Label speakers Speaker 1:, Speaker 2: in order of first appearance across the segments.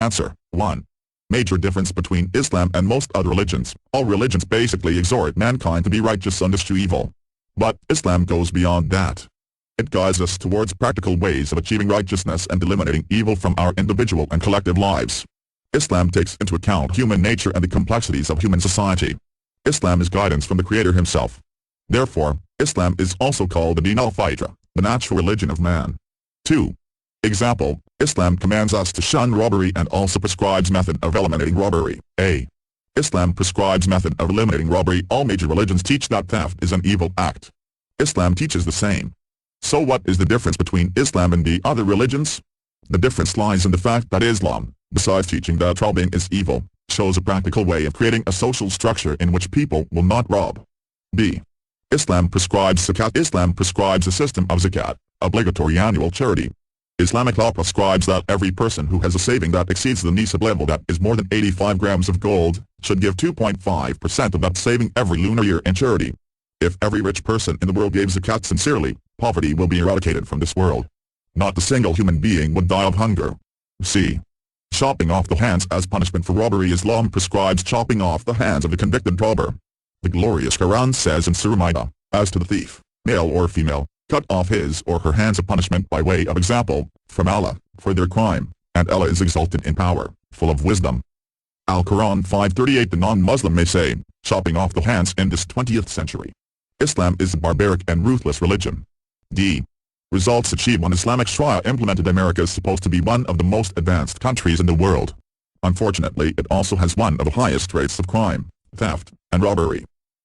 Speaker 1: Answer. 1. Major difference between Islam and most other religions. All religions basically exhort mankind to be righteous and eschew evil. But Islam goes beyond that. It guides us towards practical ways of achieving righteousness and eliminating evil from our individual and collective lives. Islam takes into account human nature and the complexities of human society. Islam is guidance from the Creator himself. Therefore, Islam is also called the Deen al-Fitra, the natural religion of man. 2. Example, Islam commands us to shun robbery and also prescribes method of eliminating robbery. A. Islam prescribes method of eliminating robbery. All major religions teach that theft is an evil act. Islam teaches the same. So what is the difference between Islam and the other religions? The difference lies in the fact that Islam, besides teaching that robbing is evil, shows a practical way of creating a social structure in which people will not rob. B. Islam prescribes zakat. Islam prescribes a system of zakat, obligatory annual charity. Islamic law prescribes that every person who has a saving that exceeds the nisab level, that is more than 85 grams of gold, should give 2.5% of that saving every lunar year in charity. If every rich person in the world gave zakat sincerely, poverty will be eradicated from this world. Not a single human being would die of hunger. C. Chopping off the hands as punishment for robbery. Islam prescribes chopping off the hands of the convicted robber. The glorious Quran says in Surah Ma'idah, as to the thief, male or female, cut off his or her hands, a punishment by way of example, from Allah, for their crime, and Allah is exalted in power, full of wisdom. Al-Quran 5:38. The non-Muslim may say, chopping off the hands in this 20th century. Islam is a barbaric and ruthless religion. D. Results achieved when Islamic Sharia implemented. America is supposed to be one of the most advanced countries in the world. Unfortunately, it also has one of the highest rates of crime, theft, and robbery.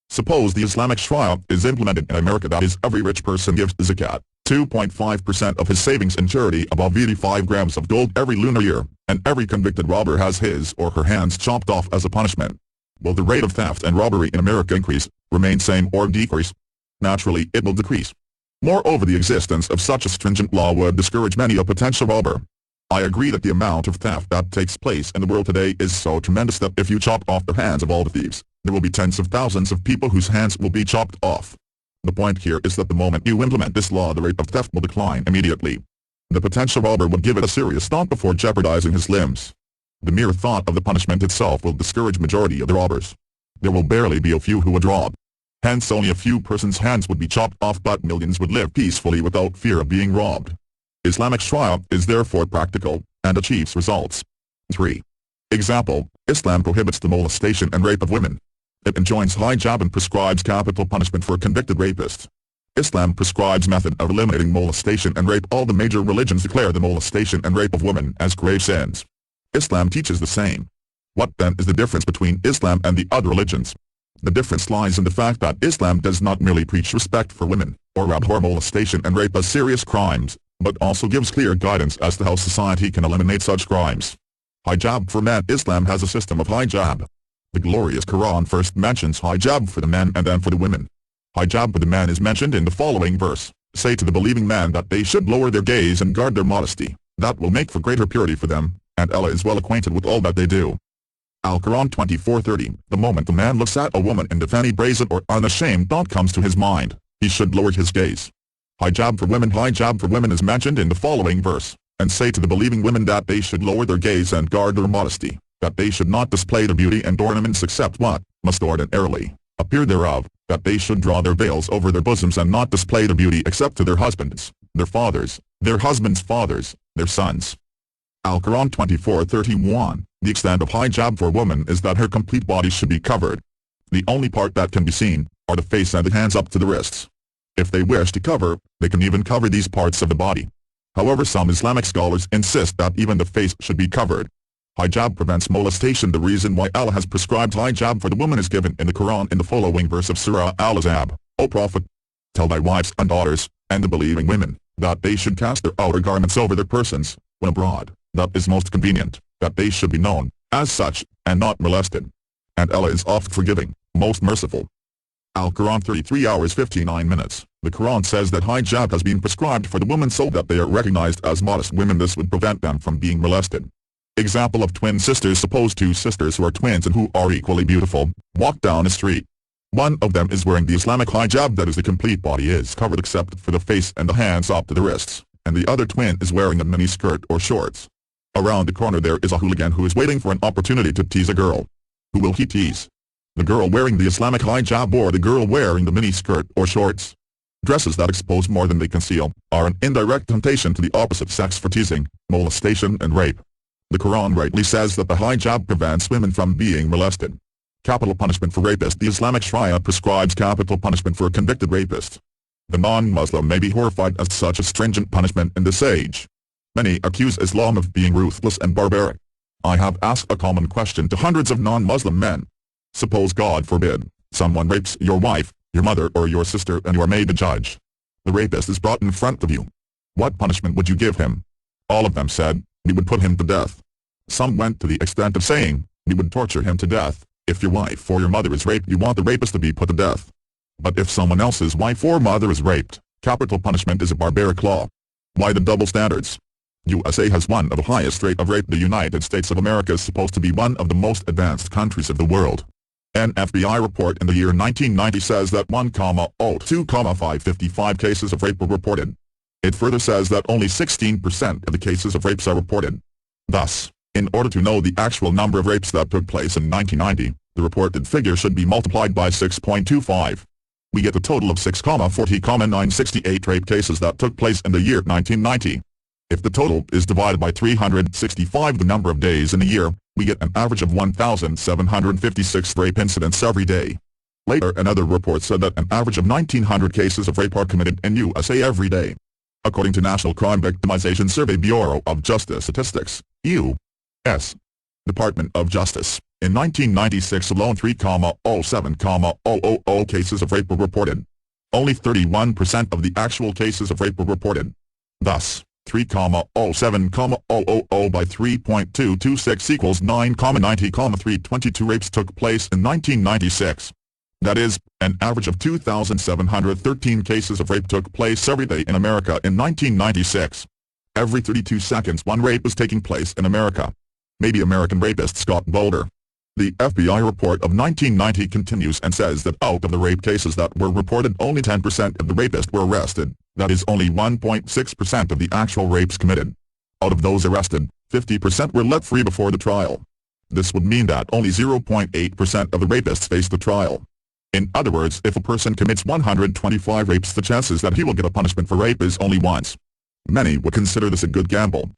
Speaker 1: Suppose the Islamic Sharia is implemented in America, that is, every rich person gives zakat, 2.5% of his savings in charity above 85 grams of gold every lunar year, and every convicted robber has his or her hands chopped off as a punishment. Will the rate of theft and robbery in America increase, remain same, or decrease? Naturally, it will decrease. Moreover, the existence of such a stringent law would discourage many a potential robber. I agree that the amount of theft that takes place in the world today is so tremendous that if you chop off the hands of all the thieves, there will be tens of thousands of people whose hands will be chopped off. The point here is that the moment you implement this law, the rate of theft will decline immediately. The potential robber will give it a serious thought before jeopardizing his limbs. The mere thought of the punishment itself will discourage majority of the robbers. There will barely be a few who would rob. Hence only a few persons' hands would be chopped off, but millions would live peacefully without fear of being robbed. Islamic Sharia is therefore practical, and achieves results. 3. Example, Islam prohibits the molestation and rape of women. It enjoins hijab and prescribes capital punishment for convicted rapists. Islam prescribes method of eliminating molestation and rape. All the major religions declare the molestation and rape of women as grave sins. Islam teaches the same. What then is the difference between Islam and the other religions? The difference lies in the fact that Islam does not merely preach respect for women, or abhor molestation and rape as serious crimes, but also gives clear guidance as to how society can eliminate such crimes. Hijab for men. Islam has a system of hijab. The glorious Quran first mentions hijab for the men and then for the women. Hijab for the men is mentioned in the following verse, say to the believing man that they should lower their gaze and guard their modesty, that will make for greater purity for them, and Allah is well acquainted with all that they do. Al-Quran 24:30. The moment a man looks at a woman and if any brazen or unashamed thought comes to his mind, he should lower his gaze. Hijab for women. Hijab for women is mentioned in the following verse, and say to the believing women that they should lower their gaze and guard their modesty, that they should not display their beauty and ornaments except what must ordinarily appear thereof, that they should draw their veils over their bosoms and not display their beauty except to their husbands, their fathers, their husbands' fathers, their sons. Al-Quran 24:31. The extent of hijab for a woman is that her complete body should be covered. The only part that can be seen are the face and the hands up to the wrists. If they wish to cover, they can even cover these parts of the body. However, some Islamic scholars insist that even the face should be covered. Hijab prevents molestation. The reason why Allah has prescribed hijab for the woman is given in the Quran in the following verse of Surah Al-Ahzab. O Prophet, tell thy wives and daughters, and the believing women, that they should cast their outer garments over their persons, when abroad, that is most convenient, that they should be known, as such, and not molested. And Allah is oft forgiving, most merciful. Al-Quran 33 hours 59 minutes. The Quran says that hijab has been prescribed for the women so that they are recognized as modest women. This would prevent them from being molested. Example of twin sisters. Suppose two sisters who are twins and who are equally beautiful, walk down a street. One of them is wearing the Islamic hijab, that is, the complete body is covered except for the face and the hands up to the wrists, and the other twin is wearing a mini skirt or shorts. Around the corner there is a hooligan who is waiting for an opportunity to tease a girl. Who will he tease? The girl wearing the Islamic hijab or the girl wearing the mini-skirt or shorts? Dresses that expose more than they conceal are an indirect temptation to the opposite sex for teasing, molestation and rape. The Quran rightly says that the hijab prevents women from being molested. Capital punishment for rapist. The Islamic Sharia prescribes capital punishment for a convicted rapist. The non-Muslim may be horrified at such a stringent punishment in this age. Many accuse Islam of being ruthless and barbaric. I have asked a common question to hundreds of non-Muslim men. Suppose, God forbid, someone rapes your wife, your mother or your sister and you are made the judge. The rapist is brought in front of you. What punishment would you give him? All of them said, we would put him to death. Some went to the extent of saying, we would torture him to death. If your wife or your mother is raped, you want the rapist to be put to death. But if someone else's wife or mother is raped, capital punishment is a barbaric law. Why the double standards? USA has one of the highest rate of rape. The United States of America is supposed to be one of the most advanced countries of the world. An FBI report in the year 1990 says that 1,02,555 cases of rape were reported. It further says that only 16% of the cases of rapes are reported. Thus, in order to know the actual number of rapes that took place in 1990, the reported figure should be multiplied by 6.25. We get a total of 6,40,968 rape cases that took place in the year 1990. If the total is divided by 365, the number of days in a year, we get an average of 1,756 rape incidents every day. Later, another report said that an average of 1,900 cases of rape are committed in USA every day. According to National Crime Victimization Survey Bureau of Justice Statistics, U.S. Department of Justice, in 1996 alone 3,07,000 cases of rape were reported. Only 31% of the actual cases of rape were reported. Thus, 3,07,000 by 3.226 equals 9,90,322 rapes took place in 1996. That is, an average of 2,713 cases of rape took place every day in America in 1996. Every 32 seconds one rape was taking place in America. Maybe American rapists got bolder. The FBI report of 1990 continues and says that out of the rape cases that were reported, only 10% of the rapists were arrested. That is only 1.6% of the actual rapes committed. Out of those arrested, 50% were let free before the trial. This would mean that only 0.8% of the rapists faced the trial. In other words, if a person commits 125 rapes, the chances that he will get a punishment for rape is only once. Many would consider this a good gamble.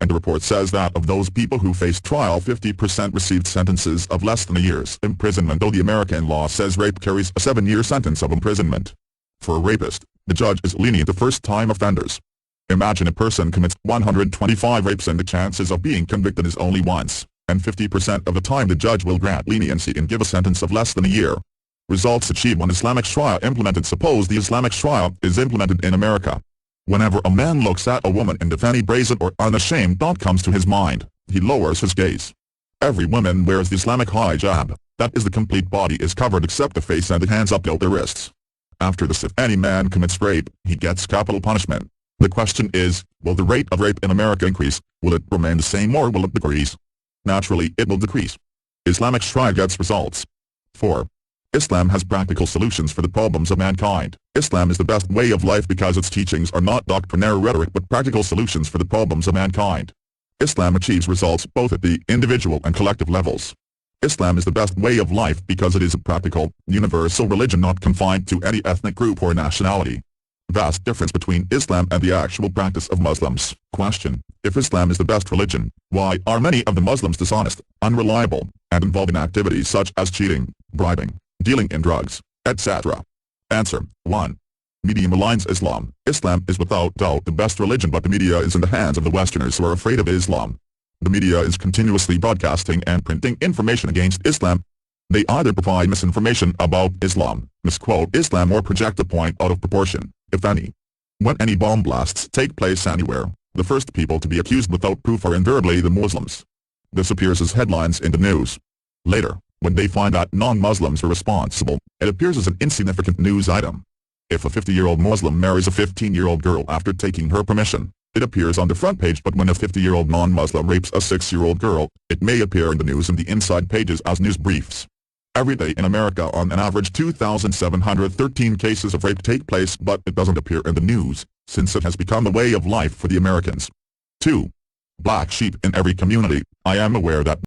Speaker 1: And the report says that of those people who faced trial, 50% received sentences of less than a year's imprisonment, though the American law says rape carries a 7-year sentence of imprisonment. For a rapist, the judge is lenient to first-time offenders. Imagine a person commits 125 rapes and the chances of being convicted is only once, and 50% of the time the judge will grant leniency and give a sentence of less than a year. Results achieved when Islamic Sharia implemented. Suppose the Islamic Sharia is implemented in America. Whenever a man looks at a woman in any brazen or unashamed thought comes to his mind, he lowers his gaze. Every woman wears the Islamic hijab, that is, the complete body is covered except the face and the hands up to the wrists. After this, if any man commits rape, he gets capital punishment. The question is, will the rate of rape in America increase? Will it remain the same or will it decrease? Naturally, it will decrease. Islamic Sharia gets results. 4. Islam has practical solutions for the problems of mankind. Islam is the best way of life because its teachings are not doctrinary rhetoric but practical solutions for the problems of mankind. Islam achieves results both at the individual and collective levels. Islam is the best way of life because it is a practical, universal religion not confined to any ethnic group or nationality. Vast difference between Islam and the actual practice of Muslims. Question: if Islam is the best religion, why are many of the Muslims dishonest, unreliable, and involved in activities such as cheating, bribing, dealing in drugs, etc.? Answer: 1. Media maligns Islam. Islam is without doubt the best religion, but the media is in the hands of the Westerners who are afraid of Islam. The media is continuously broadcasting and printing information against Islam. They either provide misinformation about Islam, misquote Islam, or project a point out of proportion, if any. When any bomb blasts take place anywhere, the first people to be accused without proof are invariably the Muslims. This appears as headlines in the news. Later, when they find that non-Muslims are responsible, it appears as an insignificant news item. If a 50-year-old Muslim marries a 15-year-old girl after taking her permission, it appears on the front page, but when a 50-year-old non-Muslim rapes a 6-year-old girl, it may appear in the news in the inside pages as news briefs. Every day in America on an average 2,713 cases of rape take place, but it doesn't appear in the news, since it has become a way of life for the Americans. 2. black sheep in every community. I am aware that